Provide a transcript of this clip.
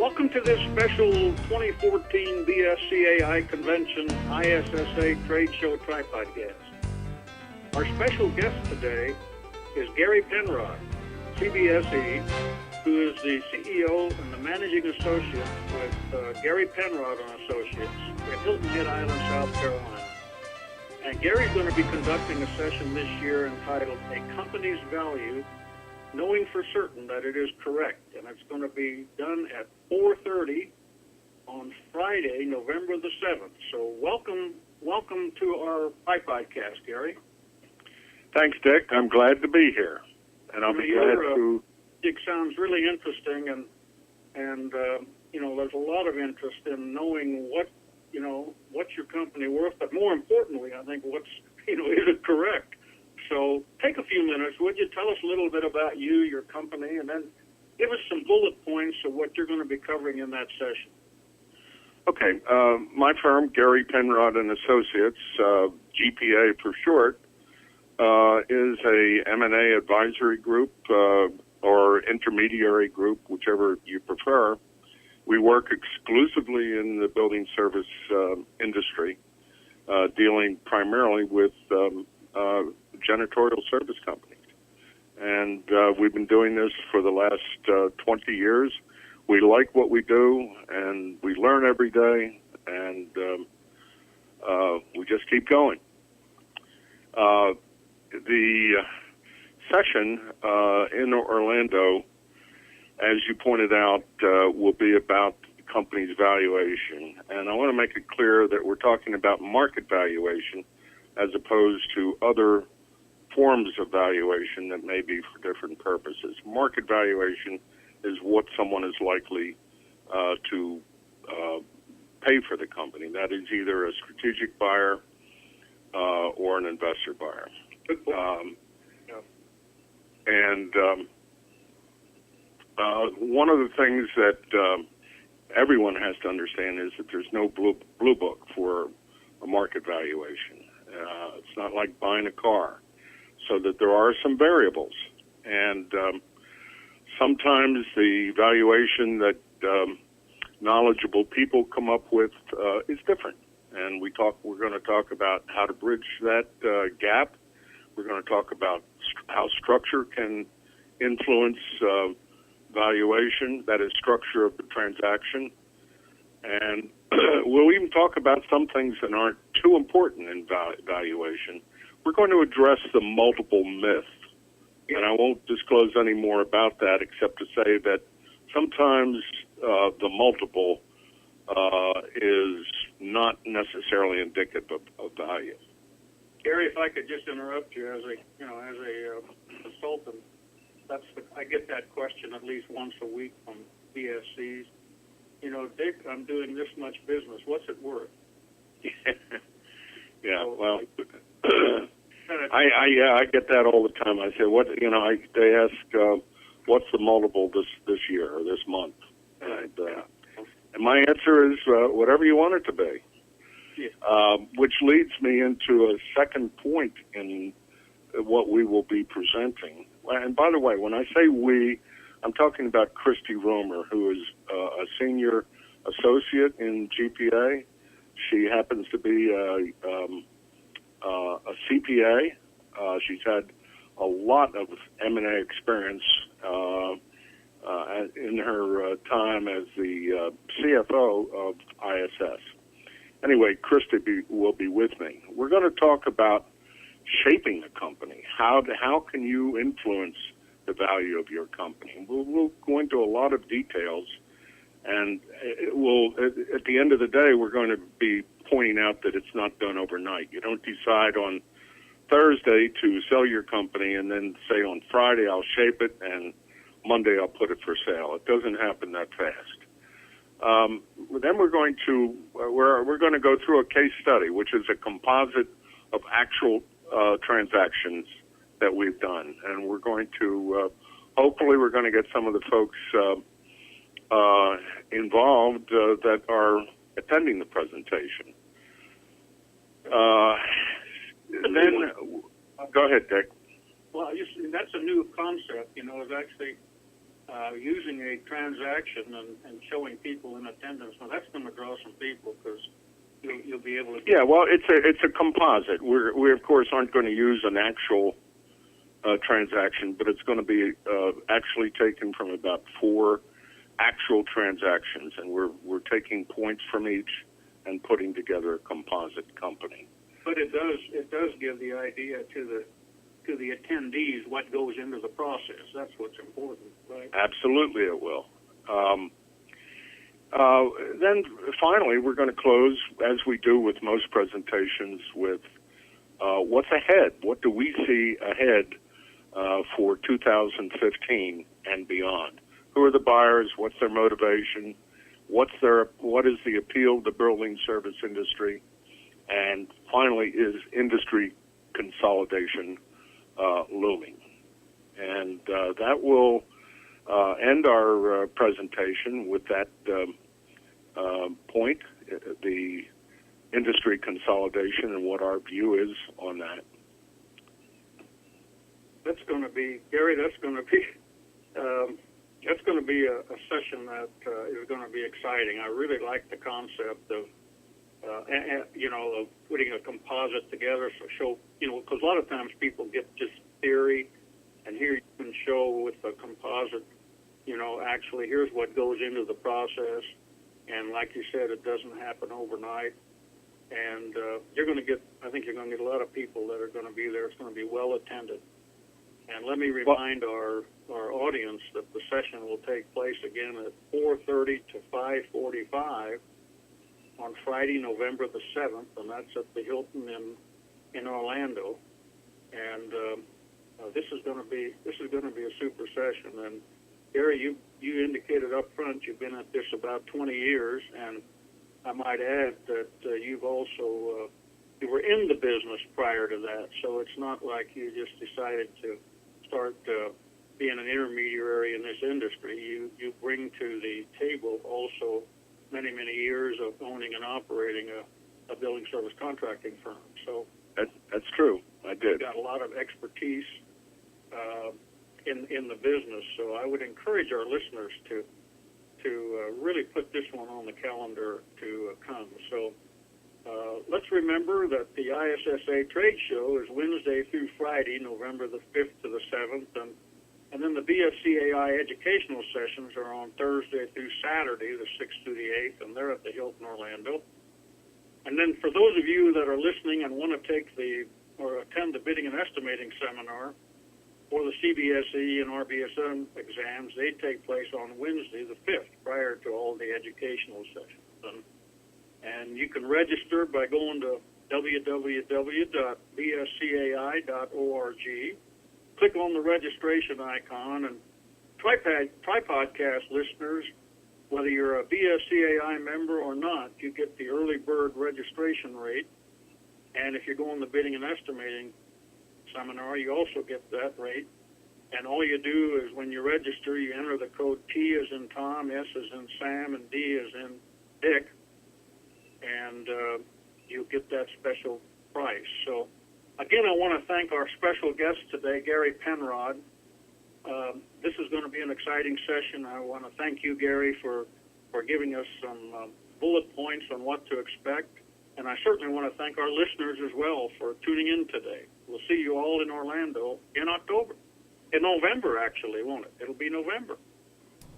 Welcome to this special 2014 BSCAI Convention ISSA Trade Show Tripodcast. Our special guest today is Gary Penrod, CBSE, who is the CEO and the managing associate with Gary Penrod and Associates at Hilton Head Island, South Carolina. And Gary's going to be conducting a session this year entitled A Company's Value, Knowing for Certain That It Is Correct. And it's going to be done at 4:30 on Friday, November the 7th. So welcome to our Tripodcast, Gary. Thanks, Dick. I'm glad to be here. And I'll be glad to... It sounds really interesting, and there's a lot of interest in knowing what's your company worth, but more importantly, I think is it correct? So take a few minutes, would you? Tell us a little bit about you, your company, and then give us some bullet points of what you're going to be covering in that session. Okay. My firm, Gary Penrod and Associates, GPA for short, is a M&A advisory group or intermediary group, whichever you prefer. We work exclusively in the building service industry, dealing primarily with janitorial service companies. And we've been doing this for the last 20 years. We like what we do, and we learn every day, and we just keep going. The session in Orlando, as you pointed out, will be about the company's valuation. And I want to make it clear that we're talking about market valuation as opposed to other forms of valuation that may be for different purposes. Market valuation is what someone is likely to pay for the company. That is either a strategic buyer or an investor buyer. One of the things that everyone has to understand is that there's no blue book for a market valuation. It's not like buying a car, so that there are some variables. And sometimes the valuation that knowledgeable people come up with is different. And we're going to talk about how to bridge that gap. We're going to talk about how structure can influence valuation, that is, structure of the transaction. And we'll even talk about some things that aren't too important in valuation. We're going to address the multiple myth. And I won't disclose any more about that except to say that sometimes the multiple is not necessarily indicative of value. Gary, if I could just interrupt you, as a consultant, I get that question at least once a week from BSCs. Dick, I'm doing this much business. What's it worth? Yeah, well, I get that all the time. I say, they ask, what's the multiple this year or this month? And my answer is whatever you want it to be. Yeah. Which leads me into a second point in what we will be presenting. And by the way, when I say we, I'm talking about Christi Rohmer, who is a senior associate in GPA. She happens to be a CPA. She's had a lot of M&A experience in her time as the CFO of ISS. Anyway, Christi will be with me. We're going to talk about shaping a company. How can you influence the value of your company? We'll go into a lot of details, and at the end of the day, we're going to be pointing out that it's not done overnight. You don't decide on Thursday to sell your company and then say on Friday I'll shape it and Monday I'll put it for sale. It doesn't happen that fast. Then we're going to go through a case study, which is a composite of actual transactions that we've done, and we're going to hopefully we're going to get some of the folks involved that are attending the presentation. Then go ahead, Dick. Well, that's a new concept. Is actually using a transaction and showing people in attendance. Now, that's going to draw some people because you'll be able to... Yeah, well, it's a composite. We of course, aren't going to use an actual transaction, but it's going to be actually taken from about 4 actual transactions, and we're taking points from each and putting together a composite company. But it does give the idea to the attendees what goes into the process. That's what's important, right? Absolutely, it will. Then finally, we're going to close, as we do with most presentations, with what's ahead. What do we see ahead for 2015 and beyond? Who are the buyers? What's their motivation? What is the appeal of the building service industry? And finally, is industry consolidation looming? And that will end our presentation with that point, the industry consolidation and what our view is on that. That's going to be, Gary, that's going to be a session that is going to be exciting. I really like the concept of, of putting a composite together, because a lot of times people get just theory, and here you can show with a composite, actually here's what goes into the process, and like you said, it doesn't happen overnight, and I think you're going to get a lot of people that are going to be there. It's going to be well attended. And let me remind our audience that the session will take place again at 4:30 to 5:45 on Friday, November the 7th, and that's at the Hilton in Orlando. And this is going to be a super session. And Gary, you indicated up front you've been at this about 20 years, and I might add that you've also you were in the business prior to that, so it's not like you just decided to start being an intermediary in this industry. You bring to the table also many years of owning and operating a building service contracting firm. So that's true. I did. You've got a lot of expertise in the business. So I would encourage our listeners to really put this one on the calendar to come. So let's remember that the ISSA trade show is Wednesday through Friday, November the 5th to the 7th, and then the BSCAI educational sessions are on Thursday through Saturday, the 6th through the 8th, and they're at the Hilton Orlando. And then for those of you that are listening and want to take or attend the bidding and estimating seminar or the CBSE and RBSM exams, they take place on Wednesday the 5th, prior to all the educational sessions. And you can register by going to www.bscai.org. Click on the registration icon, and Tripodcast listeners, whether you're a BSCAI member or not, you get the early bird registration rate. And if you're going to the bidding and estimating seminar, you also get that rate. And all you do is when you register, you enter the code T as in Tom, S as in Sam, and D as in Dick, and you'll get that special price. So, again, I want to thank our special guest today, Gary Penrod. This is going to be an exciting session. I want to thank you, Gary, for giving us some bullet points on what to expect. And I certainly want to thank our listeners as well for tuning in today. We'll see you all in Orlando in November, actually, won't it? It'll be November.